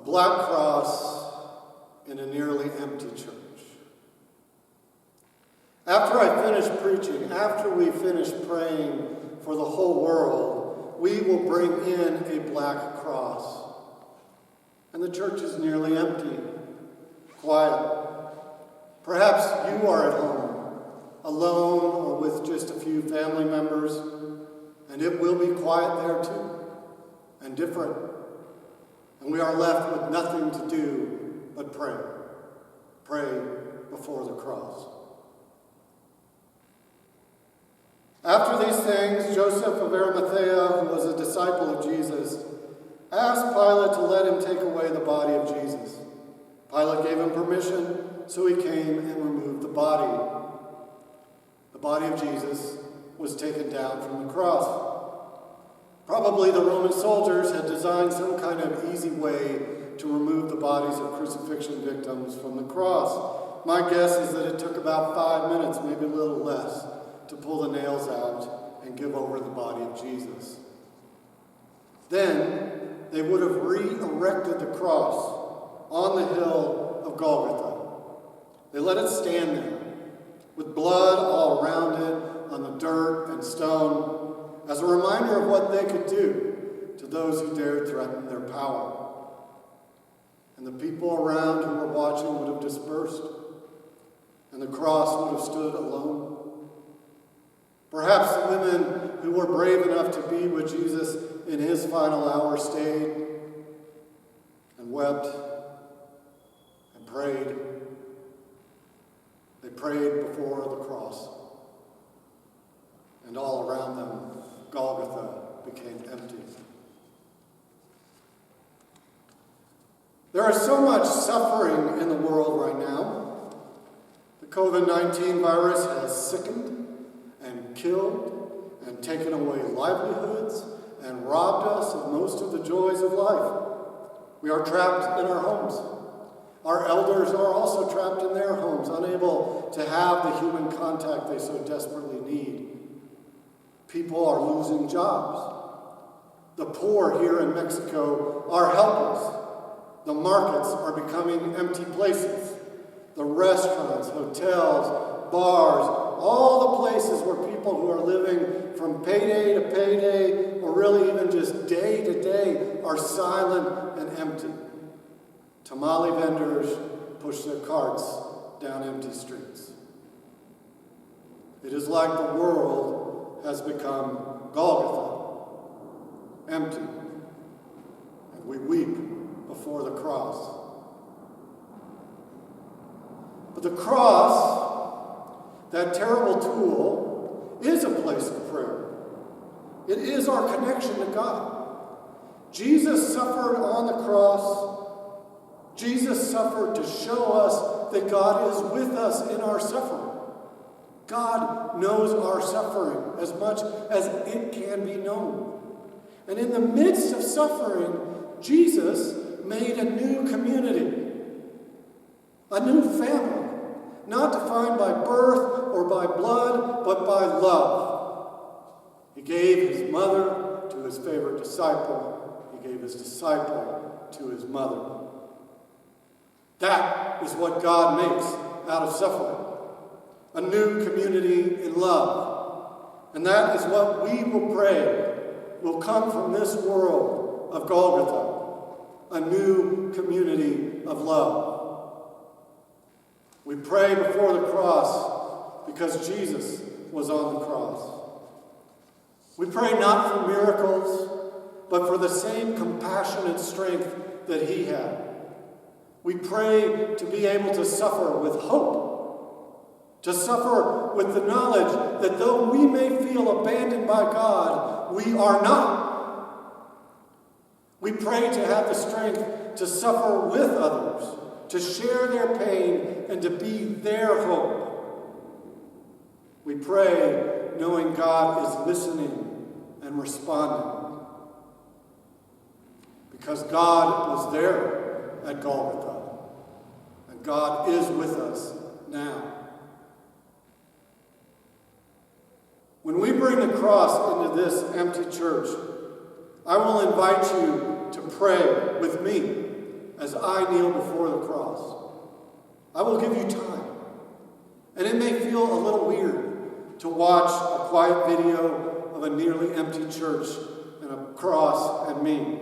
black cross in a nearly empty church. After I finish preaching, after we finish praying for the whole world, we will bring in a black cross. And the church is nearly empty, quiet. Perhaps you are at home, alone or with just a few family members, and it will be quiet there too, and different. And we are left with nothing to do but pray. Pray before the cross. After these things, Joseph of Arimathea, who was a disciple of Jesus, asked Pilate to let him take away the body of Jesus. Pilate gave him permission, so he came and removed the body. The body of Jesus was taken down from the cross. Probably the Roman soldiers had designed some kind of easy way to remove the bodies of crucifixion victims from the cross. My guess is that it took about 5 minutes, maybe a little less, to pull the nails out and give over the body of Jesus. Then they would have re-erected the cross on the hill of Golgotha. They let it stand there, with blood all around it, on the dirt and stone, as a reminder of what they could do to those who dared threaten their power. And the people around who were watching would have dispersed, and the cross would have stood alone. Perhaps the women who were brave enough to be with Jesus in his final hour stayed and wept and prayed. They prayed before the cross, and all around them, Golgotha became empty. There is so much suffering in the world right now. The COVID-19 virus has sickened and killed and taken away livelihoods and robbed us of most of the joys of life. We are trapped in our homes. Our elders are also trapped in their homes, unable to have the human contact they so desperately need. People are losing jobs. The poor here in Mexico are helpless. The markets are becoming empty places. The restaurants, hotels, bars, all the places where people who are living from payday to payday, or really even just day to day, are silent and empty. Tamale vendors push their carts down empty streets. It is like the world has become Golgotha, empty, and we weep before the cross. But the cross, that terrible tool, is a place of prayer. It is our connection to God. Jesus suffered on the cross. Jesus suffered to show us that God is with us in our suffering. God knows our suffering as much as it can be known. And in the midst of suffering, Jesus made a new community, a new family, not defined by birth or by blood, but by love. He gave his mother to his favorite disciple. He gave his disciple to his mother. That is what God makes out of suffering. A new community in love. And that is what we will pray will come from this world of Golgotha. A new community of love. We pray before the cross because Jesus was on the cross. We pray not for miracles, but for the same compassionate strength that he had. We pray to be able to suffer with hope, to suffer with the knowledge that though we may feel abandoned by God, we are not. We pray to have the strength to suffer with others, to share their pain, and to be their hope. We pray knowing God is listening and responding, because God was there at Golgotha. And God is with us now. When we bring the cross into this empty church, I will invite you to pray with me as I kneel before the cross. I will give you time. And it may feel a little weird to watch a quiet video of a nearly empty church and a cross and me.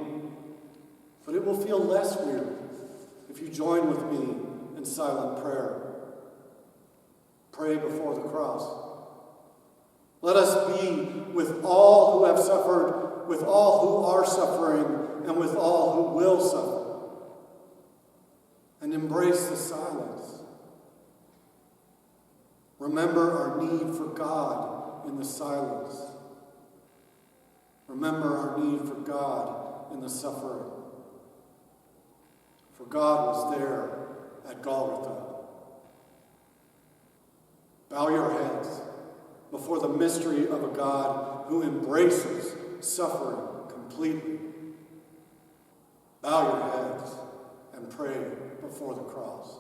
But it will feel less weird if you join with me in silent prayer. Pray before the cross. Let us be with all who have suffered, with all who are suffering, and with all who will suffer. And embrace the silence. Remember our need for God in the silence. Remember our need for God in the suffering. For God was there at Golgotha. Bow your heads before the mystery of a God who embraces suffering completely. Bow your heads and pray before the cross.